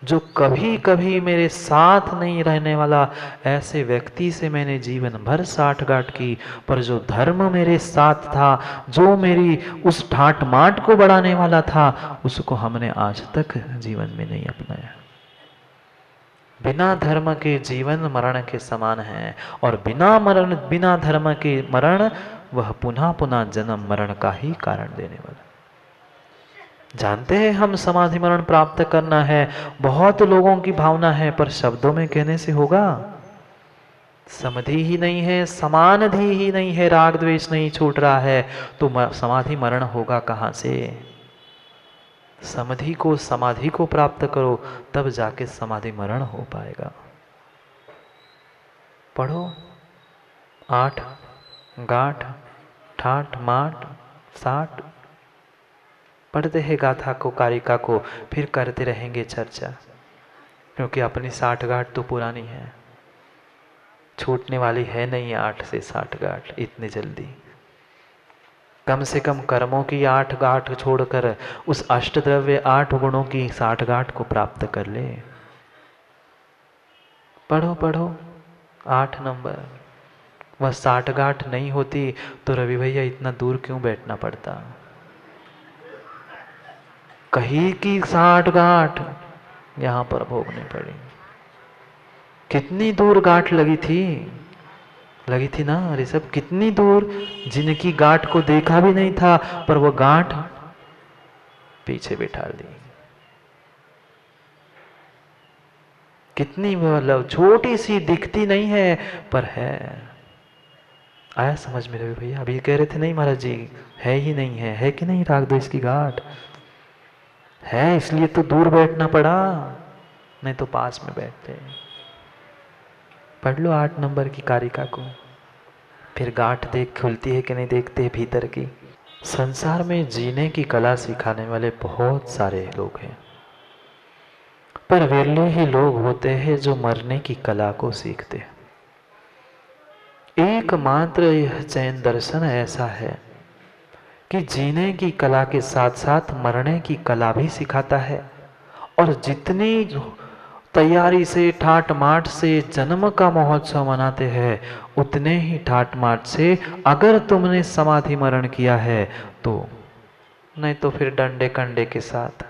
जो कभी कभी मेरे साथ नहीं रहने वाला, ऐसे व्यक्ति से मैंने जीवन भर साठगांठ की, पर जो धर्म मेरे साथ था, जो मेरी उस ठाट माट को बढ़ाने वाला था, उसको हमने आज तक जीवन में नहीं अपनाया। बिना धर्म के जीवन मरण के समान है, और बिना धर्म के मरण वह पुनः पुनः जन्म मरण का ही कारण देने वाला। जानते हैं हम समाधि मरण प्राप्त करना है, बहुत लोगों की भावना है, पर शब्दों में कहने से होगा? समाधि ही नहीं है, समाधि ही नहीं है, राग द्वेष नहीं छूट रहा है, तो समाधि मरण होगा कहां से? समाधि को प्राप्त करो, तब जाके समाधि मरण हो पाएगा। पढ़ो 8 गाठ ठाठ माठ 60, पढ़ते हैं गाथा को, कारिका को, फिर करते रहेंगे चर्चा, क्योंकि अपनी 60 गाठ तो पुरानी है, छूटने वाली है नहीं 8 से 60 गाठ इतनी जल्दी। कम से कम कर्मों की 8 गाठ छोड़कर उस अष्टद्रव्य 8 गुणों की 60 गाठ को प्राप्त कर ले। पढ़ो पढ़ो 8 नंबर। वह 60 गाठ नहीं होती तो रवि भैया इतना दूर क्यों बैठना पड़ता? कहीं की 60 गाठ यहां पर भोगनी पड़ी। कितनी दूर गाठ लगी थी ना ऋषभ, कितनी दूर, जिनकी गाठ को देखा भी नहीं था, पर वो गाठ पीछे बिठा दी। कितनी मतलब छोटी सी दिखती नहीं है, पर है। आया समझ में रवि भैया? अभी कह रहे थे नहीं महाराज जी, है ही नहीं है कि नहीं? राग द्वेष की गाठ है, इसलिए तो दूर बैठना पड़ा, नहीं तो पास में बैठते। पढ़ लो 8 नंबर की कारिका को, फिर गांठ देख खुलती है कि नहीं देखते भीतर की। संसार में जीने की कला सिखाने वाले बहुत सारे लोग हैं, पर विरले ही लोग होते हैं जो मरने की कला को सीखते हैं। एकमात्र यह जैन दर्शन ऐसा है कि जीने की कला के साथ साथ मरने की कला भी सिखाता है, और जितनी तैयारी से ठाट माट से जन्म का महोत्सव मनाते हैं, उतने ही ठाट माट से अगर तुमने समाधि मरण किया है तो, नहीं तो फिर डंडे कंडे के साथ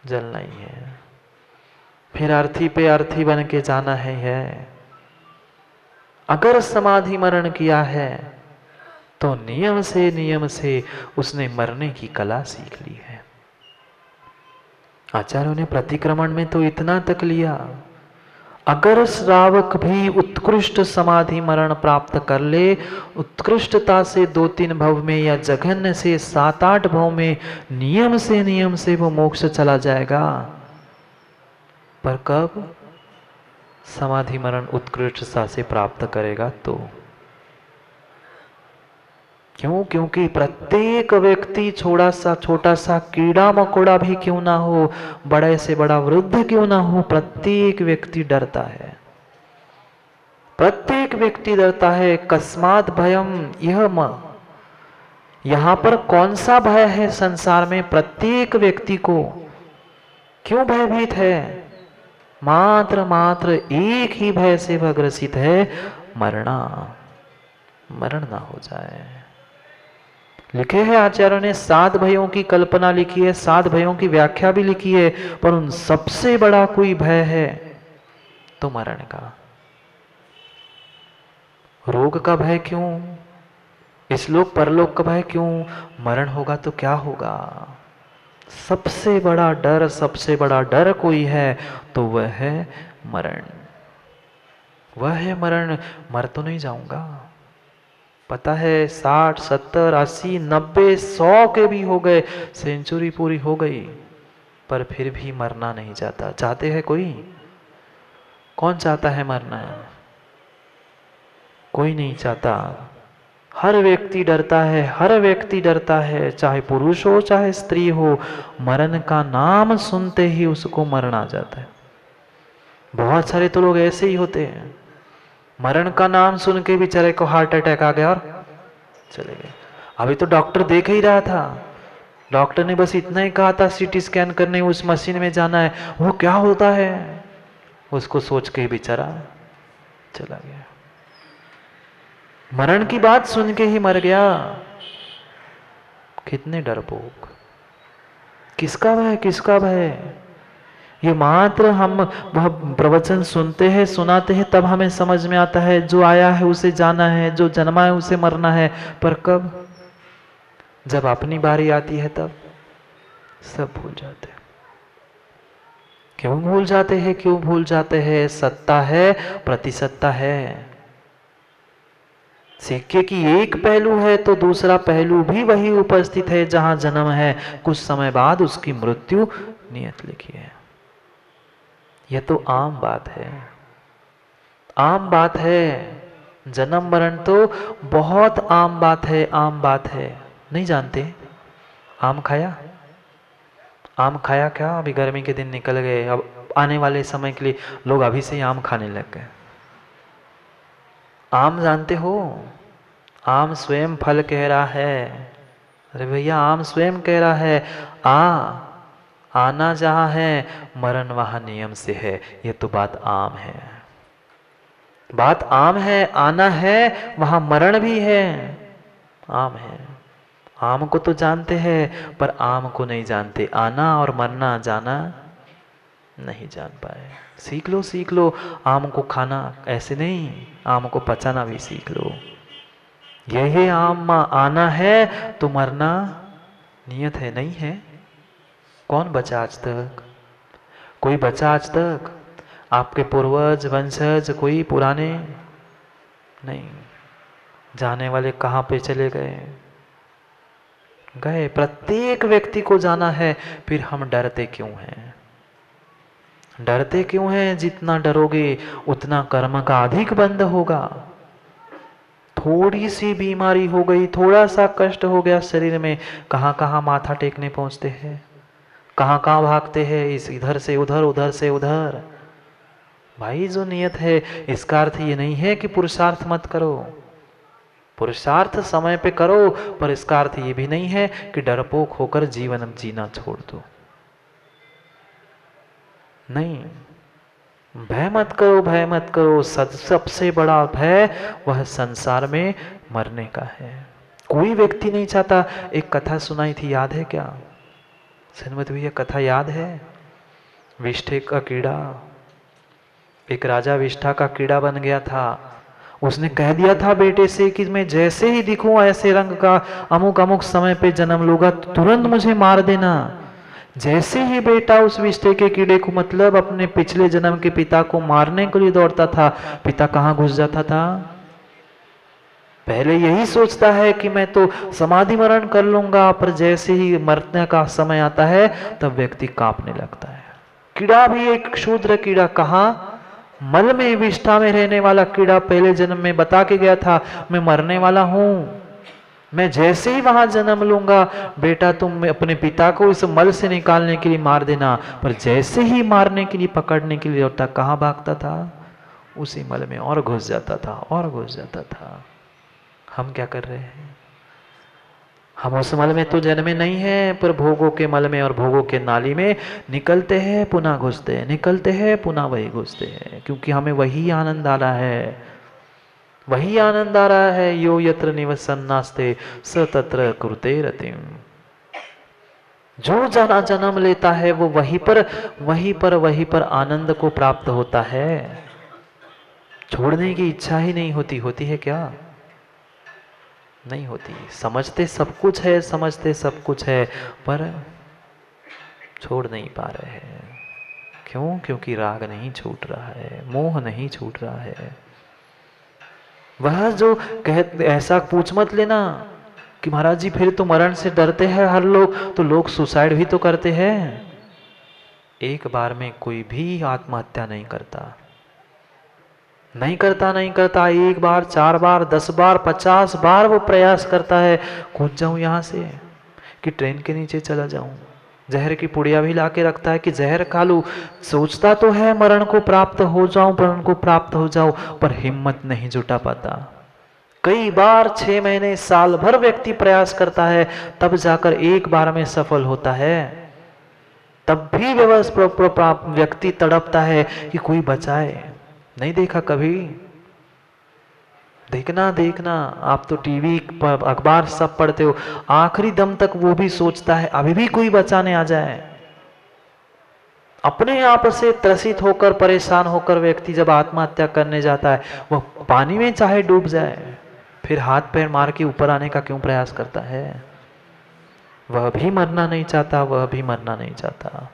जलना ही है, फिर अर्थी पे अर्थी बन के जाना है। अगर समाधि मरण किया है तो नियम से उसने मरने की कला सीख ली है। आचार्यों ने प्रतिक्रमण में तो इतना तक लिया, अगर श्रावक भी उत्कृष्ट समाधि मरण प्राप्त कर ले, उत्कृष्टता से 2-3 भव में या जघन्य से 7-8 भव में नियम से वो मोक्ष चला जाएगा। पर कब? समाधि मरण उत्कृष्टता से प्राप्त करेगा तो। क्यों? क्योंकि प्रत्येक व्यक्ति छोटा सा कीड़ा मकोड़ा भी क्यों ना हो, बड़े से बड़ा वृद्ध क्यों ना हो, प्रत्येक व्यक्ति डरता है। प्रत्येक व्यक्ति डरता है। कस्मात् भयम यहां पर कौन सा भय है संसार में? प्रत्येक व्यक्ति को क्यों भयभीत है? मात्र एक ही भय से वह ग्रसित है, मरण ना हो जाए। लिखे हैं आचार्यों ने 7 भयों की कल्पना लिखी है, 7 भयों की व्याख्या भी लिखी है, पर उन सबसे बड़ा कोई भय है तो मरण का। रोग का भय क्यों? इस लोक परलोक का भय क्यों? मरण होगा तो क्या होगा? सबसे बड़ा डर कोई है तो वह है मरण। मर तो नहीं जाऊंगा, पता है 60, 70, 80, 90, 100 के भी हो गए, सेंचुरी पूरी हो गई, पर फिर भी मरना नहीं चाहता। चाहते हैं कोई? कौन चाहता है मरना? कोई नहीं चाहता। हर व्यक्ति डरता है, चाहे पुरुष हो चाहे स्त्री हो, मरण का नाम सुनते ही उसको मरण आ जाता है। बहुत सारे तो लोग ऐसे ही होते हैं, मरण का नाम सुन के बेचारे को हार्ट अटैक आ गया और चले गए। अभी तो डॉक्टर देख ही रहा था, डॉक्टर ने बस इतना ही कहा था सीटी स्कैन करने उस मशीन में जाना है, वो क्या होता है उसको सोच के ही बेचारा चला गया। मरण की बात सुन के ही मर गया। कितने डरपोक, किसका भय, किसका भय। ये मात्र हम वह प्रवचन सुनते हैं, सुनाते हैं, तब हमें समझ में आता है जो आया है उसे जाना है, जो जन्मा है उसे मरना है। पर कब, जब अपनी बारी आती है तब सब भूल जाते हैं। क्यों भूल जाते हैं, क्यों भूल जाते हैं? सत्ता है, प्रतिसत्ता है। सिक्के की एक पहलू है तो दूसरा पहलू भी वही उपस्थित है। जहां जन्म है कुछ समय बाद उसकी मृत्यु नियत लिखी है। यह तो आम बात है, आम बात है। जन्म मरण तो बहुत आम बात है, आम बात है। नहीं जानते? आम खाया? आम खाया क्या? अभी गर्मी के दिन निकल गए, अब आने वाले समय के लिए लोग अभी से ही आम खाने लग गए। आम जानते हो? आम स्वयं फल कह रहा है। अरे भैया, आम स्वयं कह रहा है आना जहां है मरण वहां नियम से है। ये तो बात आम है, बात आम है। आना है वहां मरण भी है, आम है। आम को तो जानते हैं पर आम को नहीं जानते। आना और मरना जाना नहीं जान पाए। सीख लो, सीख लो आम को खाना, ऐसे नहीं, आम को पचाना भी सीख लो। यही आम आना है तो मरना नियत है। नहीं है? कौन बचा आज तक? कोई बचा आज तक? आपके पूर्वज वंशज कोई पुराने? नहीं। जाने वाले कहाँ पे चले गए? गए। प्रत्येक व्यक्ति को जाना है, फिर हम डरते क्यों हैं? डरते क्यों हैं? जितना डरोगे उतना कर्म का अधिक बंध होगा। थोड़ी सी बीमारी हो गई, थोड़ा सा कष्ट हो गया शरीर में, कहाँ कहाँ माथा टेकने पहुंचते हैं, कहाँ कहाँ भागते हैं, इस इधर से उधर, उधर से उधर। भाई जो नियत है, इसका अर्थ ये नहीं है कि पुरुषार्थ मत करो। पुरुषार्थ समय पे करो, पर इसका अर्थ ये भी नहीं है कि डरपोक होकर जीवन जीना छोड़ दो। नहीं, भय मत करो, भय मत करो। सबसे बड़ा भय वह संसार में मरने का है। कोई व्यक्ति नहीं चाहता। एक कथा सुनाई थी, याद है क्या सन्मत भैया? कथा याद है? विष्ठे का कीड़ा। एक राजा विष्ठा का कीड़ा बन गया था। उसने कह दिया था बेटे से कि मैं जैसे ही दिखूं ऐसे रंग का, अमुक अमुक समय पे जन्म लूंगा, तुरंत मुझे मार देना। जैसे ही बेटा उस विष्ठे के कीड़े को, मतलब अपने पिछले जन्म के पिता को मारने के लिए दौड़ता था, पिता कहां घुस जाता था? पहले यही सोचता है कि मैं तो समाधि मरण कर लूंगा, पर जैसे ही मरने का समय आता है तब व्यक्ति कांपने लगता है। कीड़ा भी एक शूद्र कीड़ा, कहां? मल में, विष्ठा में रहने वाला कीड़ा पहले जन्म में बता के गया था मैं मरने वाला हूं, मैं जैसे ही वहां जन्म लूंगा बेटा तुम अपने पिता को इस मल से निकालने के लिए मार देना। पर जैसे ही मारने के लिए, पकड़ने के लिए लौटा, कहां भागता था? उसी मल में और घुस जाता था, और घुस जाता था। हम क्या कर रहे हैं? हम उस मल में तो जन्मे नहीं है, पर भोगों के मल में और भोगों के नाली में निकलते हैं, पुनः घुसते हैं, निकलते हैं, पुनः वही घुसते हैं। क्योंकि हमें वही आनंद आ रहा है, वही आनंद आ रहा है। यो यत्र निवसन्नास्ते स तत्र कुरुते रतिम। जो जना जन्म लेता है वो वहीं पर आनंद को प्राप्त होता है। छोड़ने की इच्छा ही नहीं होती। होती है क्या? नहीं होती। समझते सब कुछ है, समझते सब कुछ है, पर छोड़ नहीं पा रहे हैं। क्यों? क्योंकि राग नहीं छूट रहा है, मोह नहीं छूट रहा है। वह जो ऐसा पूछ मत लेना कि महाराज जी फिर तो मरण से डरते हैं हर लोग, तो लोग सुसाइड भी तो करते हैं। एक बार में कोई भी आत्महत्या नहीं करता, नहीं करता, नहीं करता। एक बार, 4 बार, 10 बार, 50 बार वो प्रयास करता है, कूद जाऊं यहां से, कि ट्रेन के नीचे चला जाऊं। जहर की पुड़िया भी लाके रखता है कि जहर खा लूं। सोचता तो है मरण को प्राप्त हो जाऊं, मरण को प्राप्त हो जाऊं, पर हिम्मत नहीं जुटा पाता। कई बार 6 महीने साल भर व्यक्ति प्रयास करता है, तब जाकर एक बार में सफल होता है। तब भी व्यक्ति तड़पता है कि कोई बचाए। नहीं देखा कभी? देखना देखना, आप तो टीवी अखबार सब पढ़ते हो, आखिरी दम तक वो भी सोचता है अभी भी कोई बचाने आ जाए। अपने आप से त्रसित होकर, परेशान होकर व्यक्ति जब आत्महत्या करने जाता है, वह पानी में चाहे डूब जाए, फिर हाथ पैर मार के ऊपर आने का क्यों प्रयास करता है? वह भी मरना नहीं चाहता, वह भी मरना नहीं चाहता।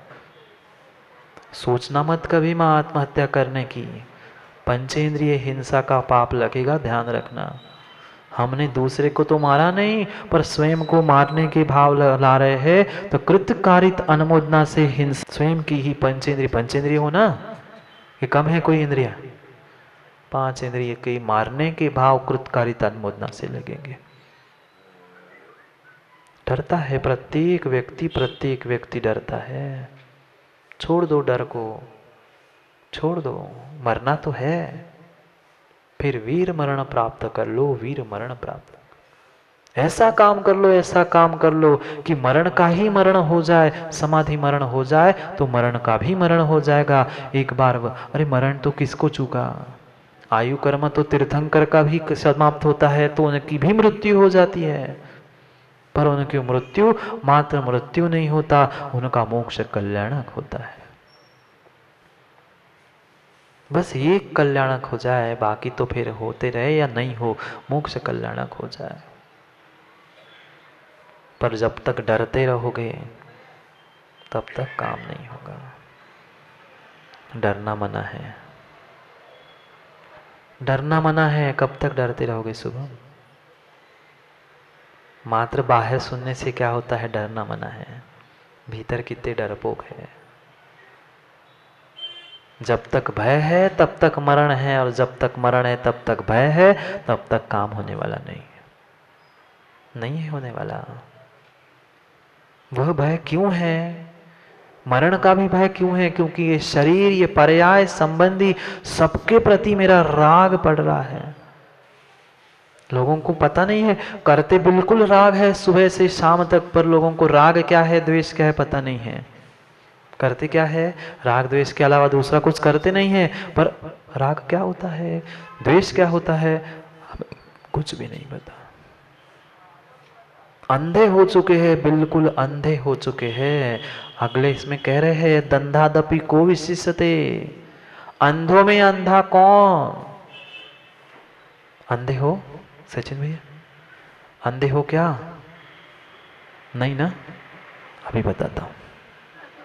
सोचना मत कभी मैं आत्महत्या करने की। पंचेंद्रिय हिंसा का पाप लगेगा, ध्यान रखना। हमने दूसरे को तो मारा नहीं, पर स्वयं को मारने के भाव ला रहे हैं, तो कृतकारित अनुमोदना से हिंसा स्वयं की ही पंचेंद्रिय हो ना, ये कम है कोई इंद्रिया? 5 इंद्रिय के मारने के भाव कृतकारित अनुमोदना से लगेंगे। डरता है प्रत्येक व्यक्ति डरता है। छोड़ दो डर को, छोड़ दो, मरना तो है, फिर वीर मरण प्राप्त कर लो, वीर मरण प्राप्त। ऐसा काम कर लो, ऐसा काम कर लो कि मरण का ही मरण हो जाए, समाधि मरण हो जाए तो मरण का भी मरण हो जाएगा। एक बार अरे मरण तो किसको चूका? आयु कर्म तो तीर्थंकर का भी समाप्त होता है, तो उनकी भी मृत्यु हो जाती है, पर उनकी मृत्यु मात्र मृत्यु नहीं होता, उनका मोक्ष कल्याणक होता है। बस ये कल्याणक हो जाए, बाकी तो फिर होते रहे या नहीं हो, मोक्ष कल्याणक हो जाए। पर जब तक डरते रहोगे तब तक काम नहीं होगा। डरना मना है, डरना मना है। कब तक डरते रहोगे शुभम? मात्र बाहर सुनने से क्या होता है? डरना मना है। भीतर कितने डरपोक है। जब तक भय है तब तक मरण है, और जब तक मरण है तब तक भय है, तब तक काम होने वाला नहीं है, नहीं है होने वाला। वह भय क्यों है? मरण का भी भय क्यों है? क्योंकि ये शरीर, ये पर्याय संबंधी सबके प्रति मेरा राग पड़ रहा है। लोगों को पता नहीं है, करते बिल्कुल राग है सुबह से शाम तक, पर लोगों को राग क्या है, द्वेष क्या है पता नहीं है। करते क्या है? राग द्वेष के अलावा दूसरा कुछ करते नहीं है, पर राग क्या होता है, द्वेष क्या होता है, हमें कुछ भी नहीं पता। अंधे हो चुके हैं, बिल्कुल अंधे हो चुके हैं। अगले इसमें कह रहे हैं दंधादपि को विशिष्यते, अंधों में अंधा कौन? अंधे हो सचिन भैया? अंधे हो क्या? नहीं ना? अभी बताता हूं,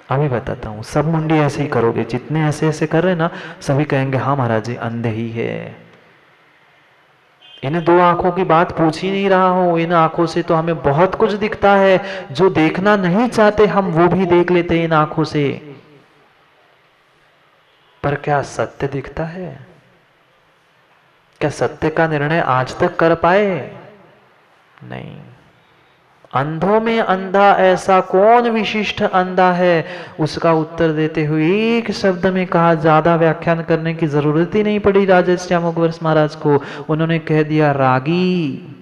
अभी बताता हूँ। सब मुंडी ऐसे ही करोगे, जितने ऐसे ऐसे कर रहे ना, सभी कहेंगे हाँ महाराज जी अंधे ही है। इन 2 आंखों की बात पूछ ही नहीं रहा हूं। इन आंखों से तो हमें बहुत कुछ दिखता है, जो देखना नहीं चाहते हम वो भी देख लेते हैं इन आंखों से। पर क्या सत्य दिखता है? क्या सत्य का निर्णय आज तक कर पाए? नहीं। अंधों में अंधा ऐसा कौन विशिष्ट अंधा है? उसका उत्तर देते हुए एक शब्द में कहा, ज्यादा व्याख्यान करने की जरूरत ही नहीं पड़ी राजर्षि अमोघवर्ष महाराज को। उन्होंने कह दिया रागी।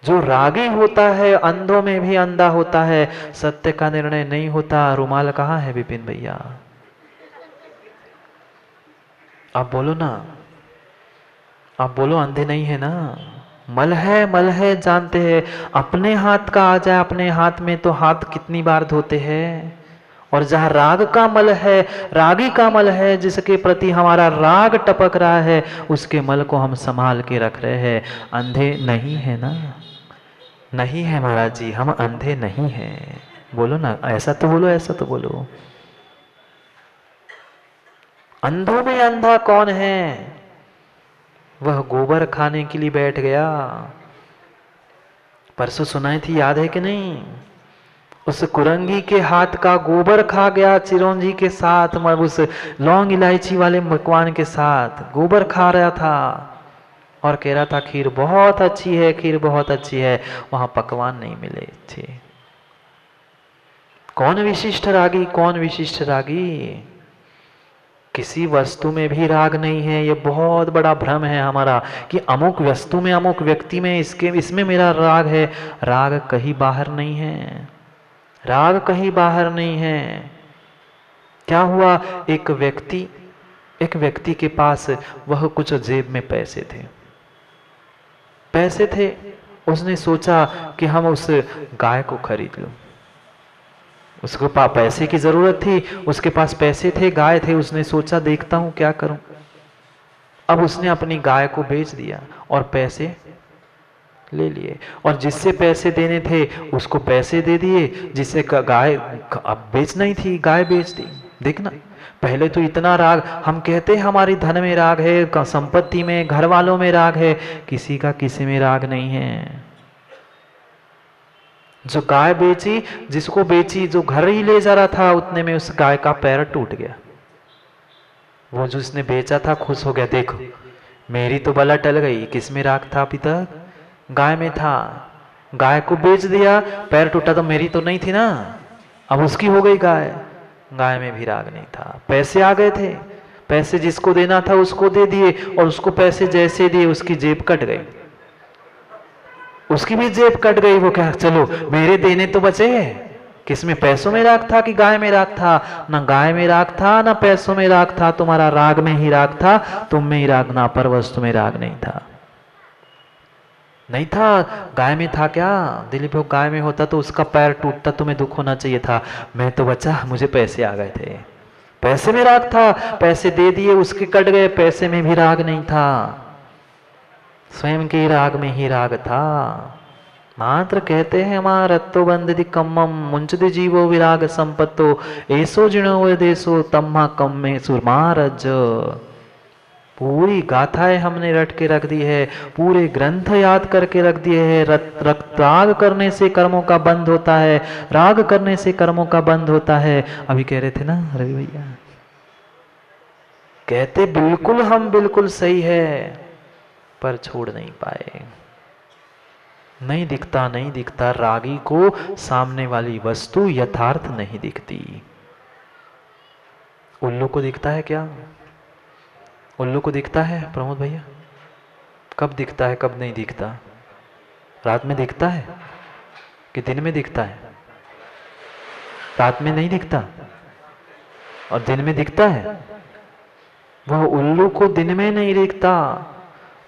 जो रागी होता है अंधों में भी अंधा होता है, सत्य का निर्णय नहीं होता। रुमाल कहाँ है विपिन भैया? आप बोलो ना, आप बोलो अंधे नहीं है ना? मल है जानते हैं। अपने हाथ का आ जाए अपने हाथ में तो हाथ कितनी बार धोते हैं। और जहां राग का मल है, रागी का मल है, जिसके प्रति हमारा राग टपक रहा है, उसके मल को हम संभाल के रख रहे हैं। अंधे नहीं है ना? नहीं है महाराज जी, हम अंधे नहीं हैं। बोलो ना, ऐसा तो बोलो, ऐसा तो बोलो। अंधों में अंधा कौन है? वह गोबर खाने के लिए बैठ गया। परसों सुनाई थी, याद है कि नहीं? उस कुरंगी के हाथ का गोबर खा गया चिरौंजी के साथ, उस लौंग इलायची वाले पकवान के साथ गोबर खा रहा था और कह रहा था खीर बहुत अच्छी है, खीर बहुत अच्छी है। वहां पकवान नहीं मिले थे। कौन विशिष्ट रागी, कौन विशिष्ट रागी? किसी वस्तु में भी राग नहीं है। ये बहुत बड़ा भ्रम है हमारा कि अमुक वस्तु में, अमुक व्यक्ति में, इसमें मेरा राग है। राग कहीं बाहर नहीं है, राग कहीं बाहर नहीं है। क्या हुआ, एक व्यक्ति के पास वह कुछ जेब में पैसे थे। उसने सोचा कि हम उस गाय को खरीद लो। उसको पैसे की जरूरत थी, उसके पास पैसे थे, गाय थे। उसने सोचा देखता हूं क्या करूं। अब उसने अपनी गाय को बेच दिया और पैसे ले लिए, और जिससे पैसे देने थे उसको पैसे दे दिए, जिससे गाय अब बेचना ही थी, गाय बेच दी। देखना, पहले तो इतना राग, हम कहते हैं हमारी धन में राग है, संपत्ति में, घर वालों में राग है, किसी का किसी में राग नहीं है। जो गाय बेची, जिसको बेची, जो घर ही ले जा रहा था, उतने में उस गाय का पैर टूट गया। वो जो उसने बेचा था खुश हो गया, देखो मेरी तो बला टल गई। किस में राग था अभी तक? गाय में था। गाय को बेच दिया, पैर टूटा तो मेरी तो नहीं थी ना, अब उसकी हो गई गाय। गाय में भी राग नहीं था। पैसे आ गए थे, पैसे जिसको देना था उसको दे दिए, और उसको पैसे जैसे दिए उसकी जेब कट गई, उसकी भी जेब कट गई। वो क्या, चलो मेरे देने तो बचे। किसमें, पैसों में राग था कि गाय में राग था? ना गाय में राग था, ना पैसों में राग था। तुम्हारा राग में ही राग था, तुम में ही राग ना, पर वस्तु में राग नहीं था। नहीं था, गाय में था क्या? दिलीप, गाय में होता तो उसका पैर टूटता, तुम्हें दुख होना चाहिए था। मैं तो बचा, मुझे पैसे आ गए थे। पैसे में राग था, पैसे दे दिए, उसके कट गए, पैसे में भी राग नहीं था, स्वयं के राग में ही राग था। मात्र कहते हैं मारत्तो बंदि कम्मम मुंचदि जीवो विराग संपत्तो ऐसो जिणो देशो तम्मा कम में सुरमारज। पूरी गाथाएं हमने रट के रख दी है, पूरे ग्रंथ याद करके रख दिए हैं। राग करने से कर्मों का बंध होता है, राग करने से कर्मों का बंध होता है। अभी कह रहे थे ना रवि भैया, कहते बिल्कुल हम बिल्कुल सही है, पर छोड़ नहीं पाए। नहीं दिखता रागी को सामने वाली वस्तु यथार्थ नहीं दिखती। उल्लू को दिखता है क्या? उल्लू को दिखता है प्रमोद भैया? कब दिखता है, कब नहीं दिखता? रात में दिखता है कि दिन में दिखता है? रात में नहीं दिखता और दिन में दिखता है। वह उल्लू को दिन में नहीं दिखता।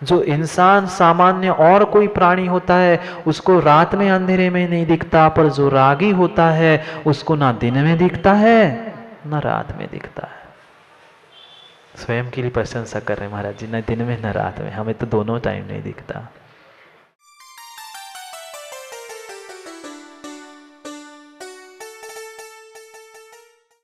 जो इंसान सामान्य और कोई प्राणी होता है उसको रात में अंधेरे में नहीं दिखता, पर जो रागी होता है उसको ना दिन में दिखता है ना रात में दिखता है। स्वयं के लिए प्रशंसा कर रहे हैं महाराज जी, न दिन में न रात में, हमें तो दोनों टाइम नहीं दिखता।